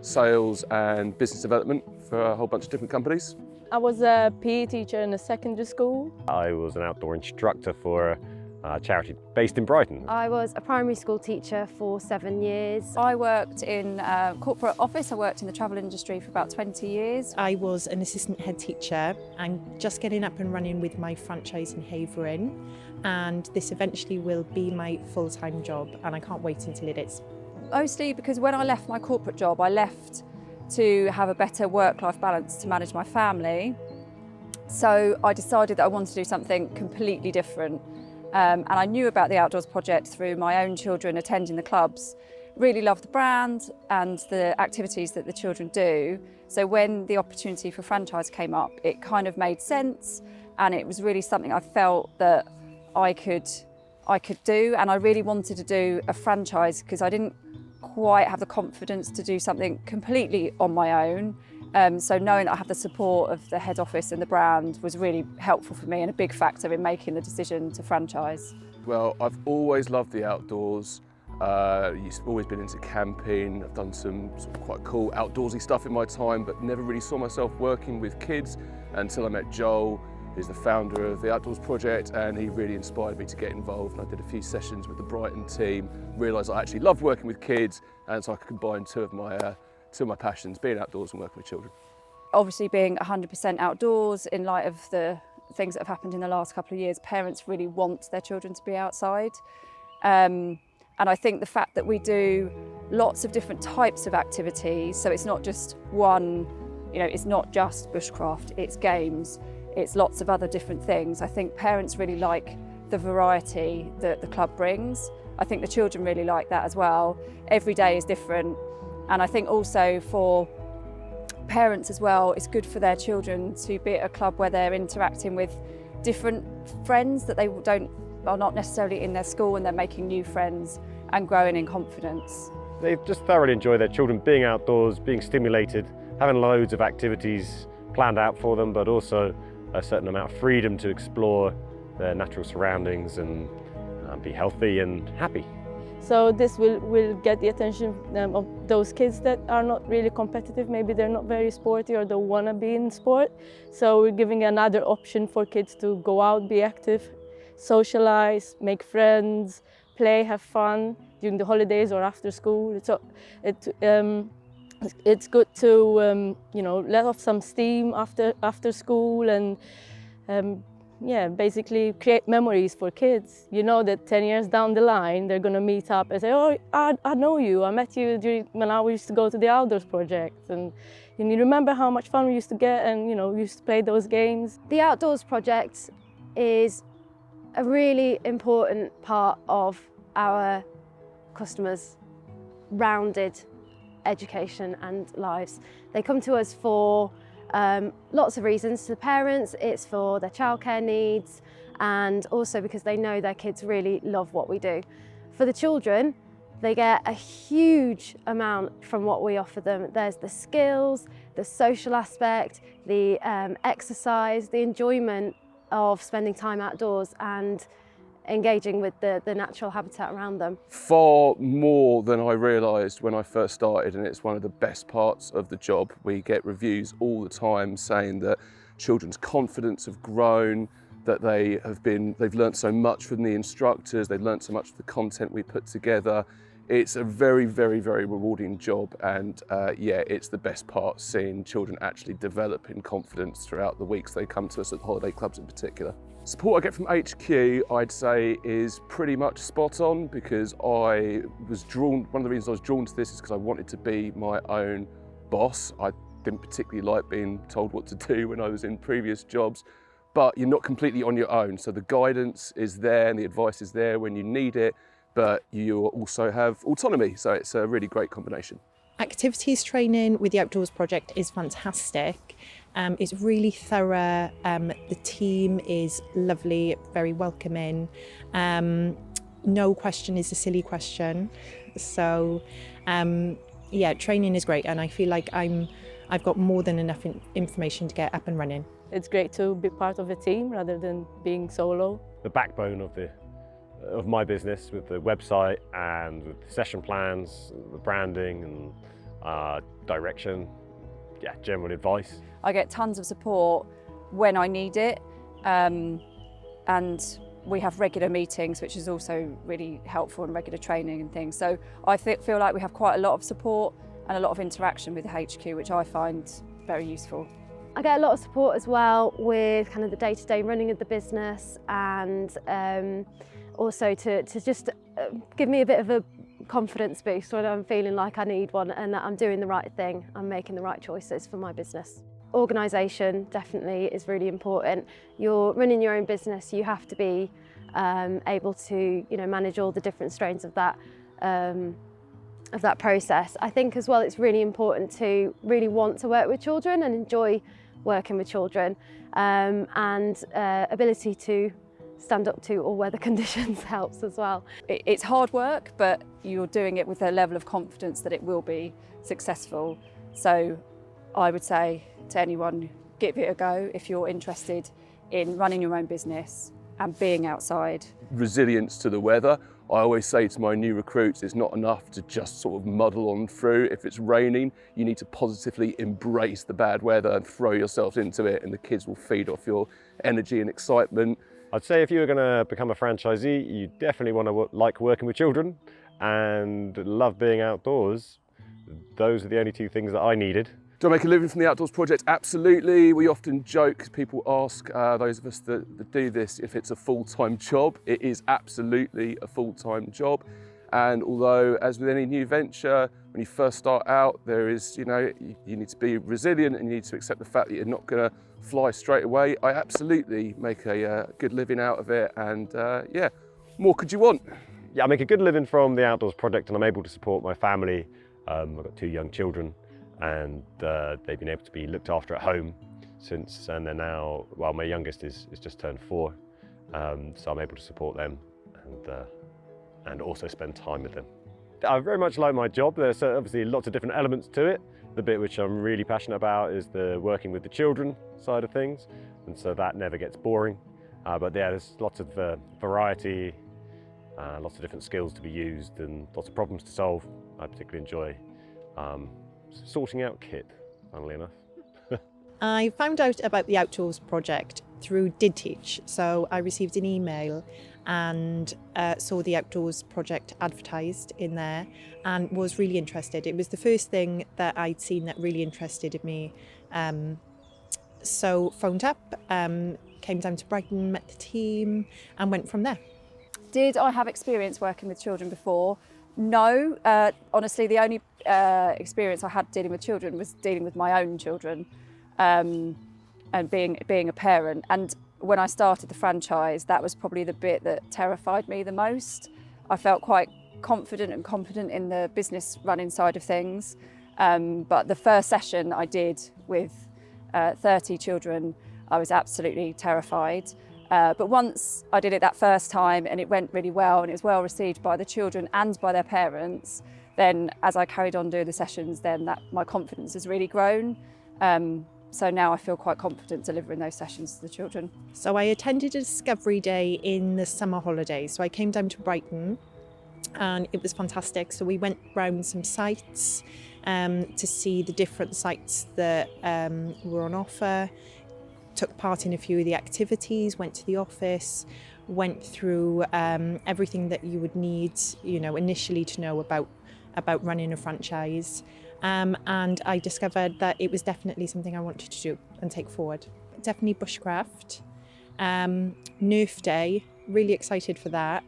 sales and business development for a whole bunch of different companies. I was a PE teacher in a secondary school. I was an outdoor instructor for a charity based in Brighton. I was a primary school teacher for 7 years. I worked in a corporate office. I worked in the travel industry for about 20 years. I was an assistant head teacher and just getting up and running with my franchise in Havering, and this eventually will be my full-time job, and I can't wait until it is. Mostly because when I left my corporate job, I left to have a better work-life balance to manage my family. So I decided that I wanted to do something completely different. And I knew about the Outdoors Project through my own children attending the clubs. Really loved the brand and the activities that the children do. So when the opportunity for franchise came up, it kind of made sense, and it was really something I felt that I could do, and I really wanted to do a franchise because I didn't quite have the confidence to do something completely on my own. So knowing that I have the support of the head office and the brand was really helpful for me and a big factor in making the decision to franchise. Well, I've always loved the outdoors. I've always been into camping. I've done some sort of quite cool outdoorsy stuff in my time, but never really saw myself working with kids until I met Joel, who's the founder of the Outdoors Project, and he really inspired me to get involved. And I did a few sessions with the Brighton team, realised I actually loved working with kids, and so I could combine two of my passions, being outdoors and working with children. Obviously being 100% outdoors, in light of the things that have happened in the last couple of years, parents really want their children to be outside. And I think the fact that we do lots of different types of activities, so it's not just one, it's not just bushcraft, it's games, it's lots of other different things. I think parents really like the variety that the club brings. I think the children really like that as well. Every day is different. And I think also for parents as well, it's good for their children to be at a club where they're interacting with different friends that are not necessarily in their school, and they're making new friends and growing in confidence. They just thoroughly enjoy their children being outdoors, being stimulated, having loads of activities planned out for them, but also a certain amount of freedom to explore their natural surroundings and be healthy and happy. So this will get the attention of those kids that are not really competitive. Maybe they're not very sporty or don't want to be in sport. So we're giving another option for kids to go out, be active, socialize, make friends, play, have fun during the holidays or after school. It's good to let off some steam after school and basically create memories for kids. You know that 10 years down the line, they're going to meet up and say, oh, I know you. I met you when I used to go to the Outdoors Project. And you remember how much fun we used to get, and we used to play those games. The Outdoors Project is a really important part of our customers' rounded education and lives. They come to us for lots of reasons. To the parents, it's for their childcare needs, and also because they know their kids really love what we do. For the children, they get a huge amount from what we offer them. There's the skills, the social aspect, the exercise, the enjoyment of spending time outdoors and engaging with the natural habitat around them. Far more than I realised when I first started, and it's one of the best parts of the job. We get reviews all the time saying that children's confidence have grown, that they've learnt so much from the instructors, they've learnt so much from the content we put together. It's a very, very, very rewarding job, and it's the best part, seeing children actually develop in confidence throughout the weeks they come to us at holiday clubs in particular. Support I get from HQ, I'd say, is pretty much spot on, because one of the reasons I was drawn to this is because I wanted to be my own boss. I didn't particularly like being told what to do when I was in previous jobs, but you're not completely on your own. So the guidance is there and the advice is there when you need it, but you also have autonomy. So it's a really great combination. Activities training with the Outdoors Project is fantastic. It's really thorough. The team is lovely, very welcoming. No question is a silly question. So training is great, and I feel like I've got more than enough information to get up and running. It's great to be part of a team rather than being solo. The backbone of my business, with the website and with the session plans, the branding, and direction, general advice. I get tons of support when I need it, and we have regular meetings, which is also really helpful, and regular training and things. So I feel like we have quite a lot of support and a lot of interaction with the HQ, which I find very useful. I get a lot of support as well with kind of the day-to-day running of the business, and also to just give me a bit of a confidence boost when I'm feeling like I need one and that I'm doing the right thing, I'm making the right choices for my business. Organisation definitely is really important. You're running your own business, you have to be able to manage all the different strains of that process. I think as well it's really important to really want to work with children and enjoy working with children, and ability to stand up to all weather conditions helps as well. It's hard work, but you're doing it with a level of confidence that it will be successful. So I would say to anyone, give it a go if you're interested in running your own business and being outside. Resilience to the weather. I always say to my new recruits, it's not enough to just sort of muddle on through. If it's raining, you need to positively embrace the bad weather and throw yourselves into it, and the kids will feed off your energy and excitement. I'd say if you were going to become a franchisee, you definitely want to like working with children and love being outdoors. Those are the only two things that I needed. Do I make a living from the Outdoors Project? Absolutely. We often joke, people ask those of us that do this if it's a full-time job. It is absolutely a full-time job. And although, as with any new venture, when you first start out, there is, you need to be resilient and you need to accept the fact that you're not going to fly straight away. I absolutely make a good living out of it, and yeah, more could you want? Yeah, I make a good living from the Outdoors Project, and I'm able to support my family. I've got 2 young children, and they've been able to be looked after at home since, and they're now, well, my youngest is just turned 4, so I'm able to support them and also spend time with them. I very much like my job. There's obviously lots of different elements to it. The bit which I'm really passionate about is the working with the children side of things, and so that never gets boring. But yeah, there's lots of variety, lots of different skills to be used, and lots of problems to solve. I particularly enjoy sorting out kit, funnily enough. I found out about the Outdoors Project through Did Teach. So I received an email and saw the Outdoors Project advertised in there and was really interested. It was the first thing that I'd seen that really interested me. So phoned up, came down to Brighton, met the team and went from there. Did I have experience working with children before? No, honestly, the only experience I had dealing with children was dealing with my own children, and being a parent. And when I started the franchise, that was probably the bit that terrified me the most. I felt quite confident and competent in the business running side of things, but the first session I did with 30 children, I was absolutely terrified. But once I did it that first time and it went really well and it was well received by the children and by their parents, then as I carried on doing the sessions, then my confidence has really grown. So now I feel quite confident delivering those sessions to the children. So I attended a Discovery Day in the summer holidays. So I came down to Brighton and it was fantastic. So we went round some sites to see the different sites that were on offer, took part in a few of the activities, went to the office, went through everything that you would need, initially to know about running a franchise. And I discovered that it was definitely something I wanted to do and take forward. Definitely bushcraft, Nerf Day, really excited for that.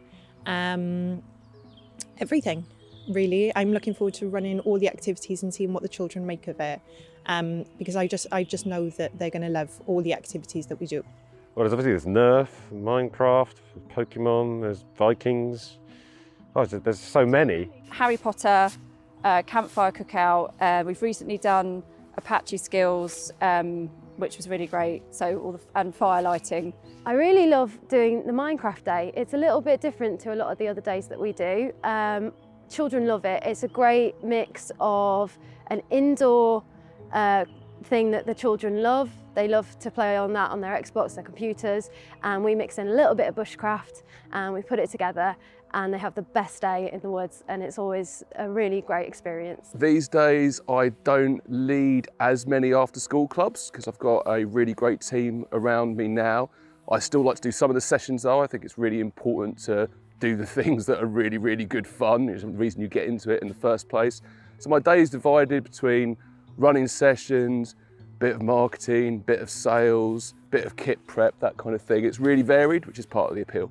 Everything, really. I'm looking forward to running all the activities and seeing what the children make of it. Because I just know that they're going to love all the activities that we do. Well, there's Nerf, Minecraft, Pokemon, there's Vikings. Oh, there's so many. Harry Potter, campfire cookout. We've recently done Apache skills, which was really great. So and fire lighting. I really love doing the Minecraft day. It's a little bit different to a lot of the other days that we do. Children love it. It's a great mix of an indoor thing that the children love. They love to play on that on their Xbox, their computers, and we mix in a little bit of bushcraft and we put it together, and they have the best day in the woods, and it's always a really great experience. These days I don't lead as many after school clubs because I've got a really great team around me now. I still like to do some of the sessions though. I think it's really important to do the things that are really, really good fun. It's the reason you get into it in the first place. So my day is divided between running sessions, bit of marketing, bit of sales, bit of kit prep, that kind of thing. It's really varied, which is part of the appeal.